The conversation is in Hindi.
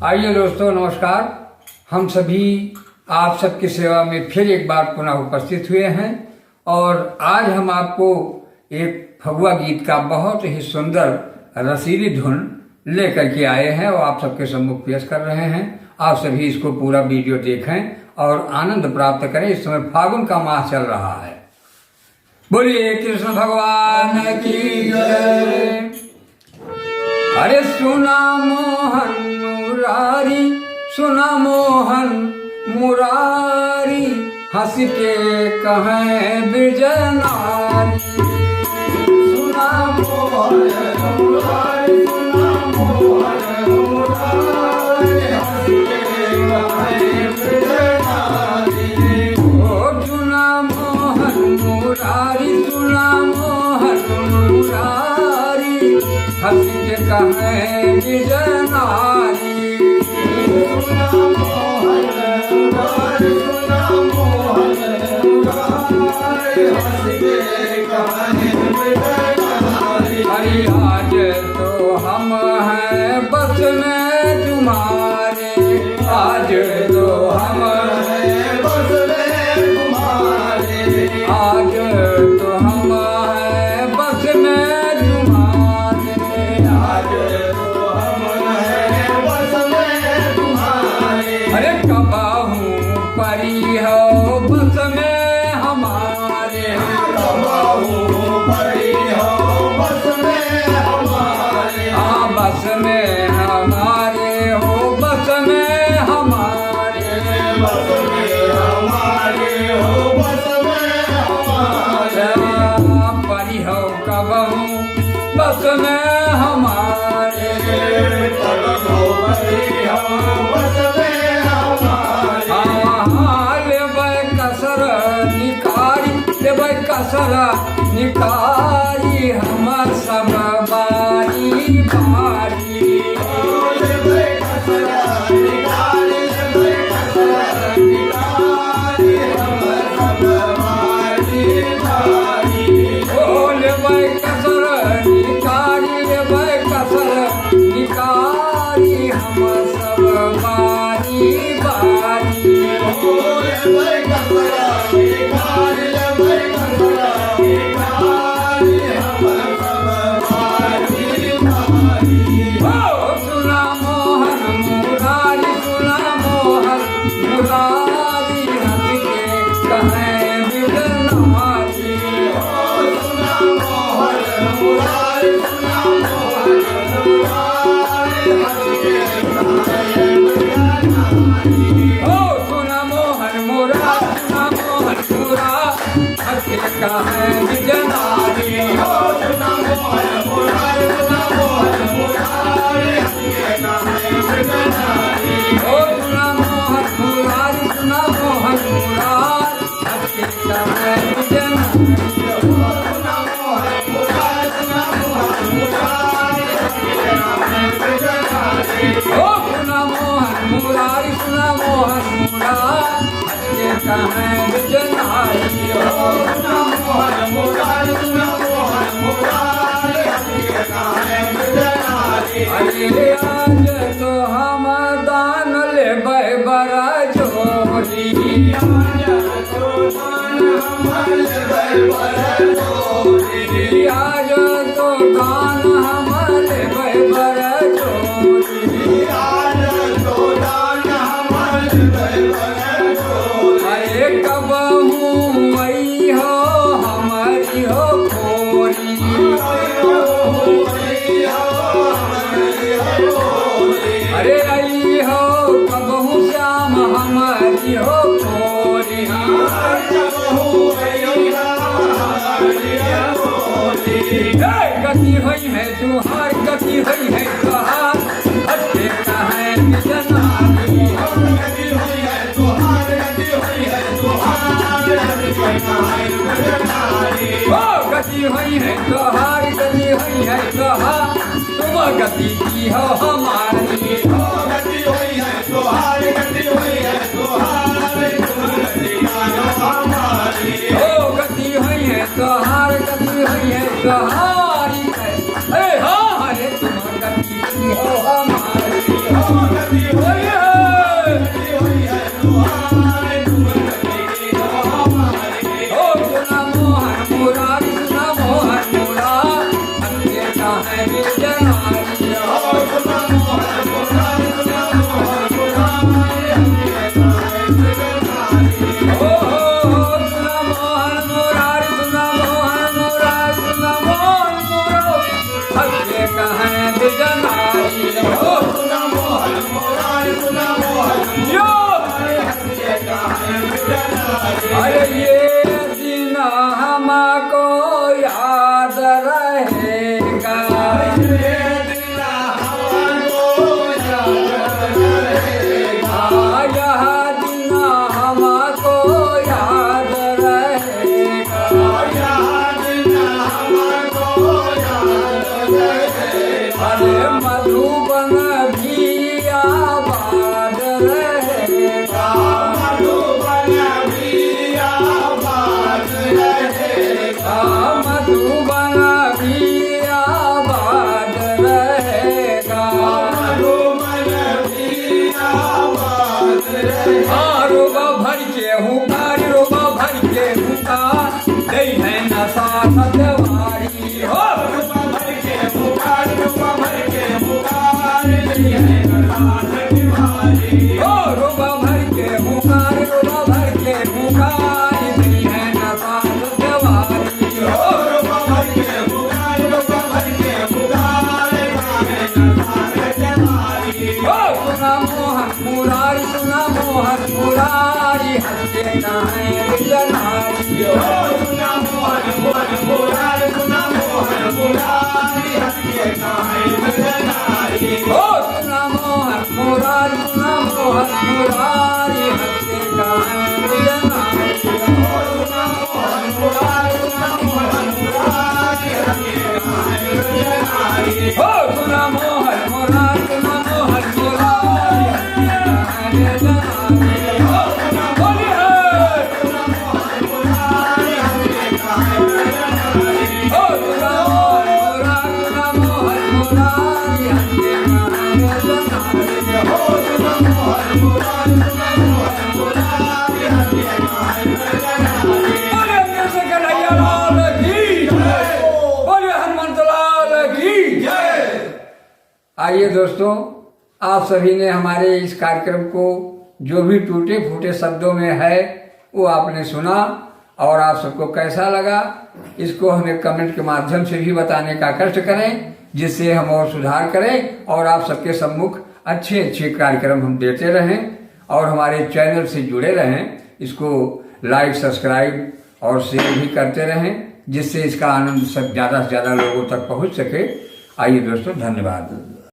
आइए दोस्तों, नमस्कार। हम सभी आप सबकी सेवा में फिर एक बार पुनः उपस्थित हुए हैं और आज हम आपको एक फगुआ गीत का बहुत ही सुंदर रसीली धुन लेकर के आए हैं और आप सबके सम्मुख पेश कर रहे हैं। आप सभी इसको पूरा वीडियो देखें और आनंद प्राप्त करें। इस समय फागुन का माह चल रहा है। बोलिए कृष्ण भगवान की जय। अरे सुना मोहन मुरारी, सुना मोहन मुरारी, हंस के कहें बिजनारी। सुना मोहन मुरारी, सुना मोहन मुरारी, हंस के कहें बिजनारी। ओ सुना मोहन मुरारी, सुना मोहन मुरारी, हंस के कहें बिजनारी। सुना मोहन मुरारी, सुना मोहन मुरारी, हंस के कहें बिजनारी। अरे आज तो हम हैं बस में तुम्हारे, आज तो हम हैं बस में तुम्हारे, आज तो हम हैं बस में तुम्हारे, आज तो हम हैं बस में तुम्हारे। अरे कबाहू परी हो बस में हमारे, कबाहू परी हो बस में हमारे, हाँ बस में हमारे हो बस में हमारे, बस में हमारे हो बस में हमारे। परी हो कबाहू बस में हमारे, कबाहू परी हो बस में हमारे। हाँ लेबै कसर निकारी, लेबै कसर निकारी, हमर सब बारी बारी। लेबै कसर निकारी, लेबै कसर निकारी, हमर सब बारी बारी। ओ लेबै कसर निकारी, लेबै कसर निकारी, हमर सब बारी बारी। ओ लेबै कसर निकारी, लेबै कसर निकारी, हमर सब बारी बारी। ओ सुना मोहन मुरारी, सुना मोहन मुरारी, हंस के कहें बिजनारी। ओ सुना मोहन मुरारी, सुना मोहन मुरारी, हंस के कहें बिजनारी। ओ सुना मोहन मुरारी, सुना मोहन मुरारी, हंस के कहें बिजनारी। ओ सुना मोहन मुरारी, सुना मोहन मुरारी, हंस के कहें बिजनारी। ओ सुना मोहन मुरारी, सुना मोहन मुरारी, हंस के कहें बिजनारी। ओ सुना मोहन मुरारी, सुना मोहन मुरारी, हंस के कहें बिजनारी। ओ सुना मोहन मुरारी, सुना मोहन मुरारी, हंस के कहें बिजनारी। ओ सुना मोहन मुरारी, सुना मोहन मुरारी, हंस के कहें बिजनारी। अरे आज तो हम दान लेबै बड़ा जोरी, आज तो दान हम लेबै बड़ा जोरी, आज तो दान हम लेबै बड़ा जोरी, आज तो दान हम लेबै बड़ा जोरी। अरे कबहू आई हो हमारी हो खोरी, अरे आई हो कबहू श्याम हमारी हो खोरी, गति हुई है तुहार, गति हुई है तुहार, हंस के कहें बिजनारी। गति हुई है तुहार, गति हुई है तुहार, हंस के कहें बिजनारी। ओ गति हुई है तुहार, गति हुई है तुहार, तुम गति की हो हमारी। ओ गति हुई है तुहार, गति हुई है तुहार, तुम गति की हो हमारी। ओ गति हुई है तुहार, गति हुई है तुहारी, अरे हाँ अरे तुम गति की हो हमारी। हाँ रोबा भर के हुकार रोबा भर के हुकार दई है नशा सतवारी हो रूपा भर के पुकार रूपा भर के पुकार दई है नशा सतवारी हो रोबा भर के हुकार रोबा भर के हुकार दई है नशा सतवारी हो रूपा भर के पुकार रूपा भर के पुकार दई है नशा सतवारी हो सुना मोहन मुरारी हंसते कहाँ जनारी हो सुना मोहन मोहन मुरार सुना मोहन मुरारी हंसते कहाँ जनारी हो सुना मोहन मुरारी सुना मोहन मुरारी हंसते कहाँ जनारी सुना मोहन मुरार सुना मोहन मुरारी हंसते कहाँ जनारी हो सुना मोहन मुरारी सुना मोहन मुरारी हंसते कहाँ जनारी हो बोली है मुरारी हंसते कहाँ जनारी हो सुना मोहन मुरारी हंसते कहाँ जनारी हो सुना मोहन मुरार सुना मोहन मुरारी हंसते कहाँ जनारी बोले कृष्ण कन्हैया लाल की बोले हनुमंत लाल की आइए दोस्तों, आप सभी ने हमारे इस कार्यक्रम को जो भी टूटे फूटे शब्दों में है वो आपने सुना और आप सबको कैसा लगा इसको हमें कमेंट के माध्यम से भी बताने का कष्ट करें, जिससे हम और सुधार करें और आप सबके सम्मुख अच्छे अच्छे कार्यक्रम हम देते रहें और हमारे चैनल से जुड़े रहें। इसको लाइक सब्सक्राइब और शेयर भी करते रहें, जिससे इसका आनंद सब ज़्यादा से ज़्यादा लोगों तक पहुंच सके। आइए दोस्तों, धन्यवाद।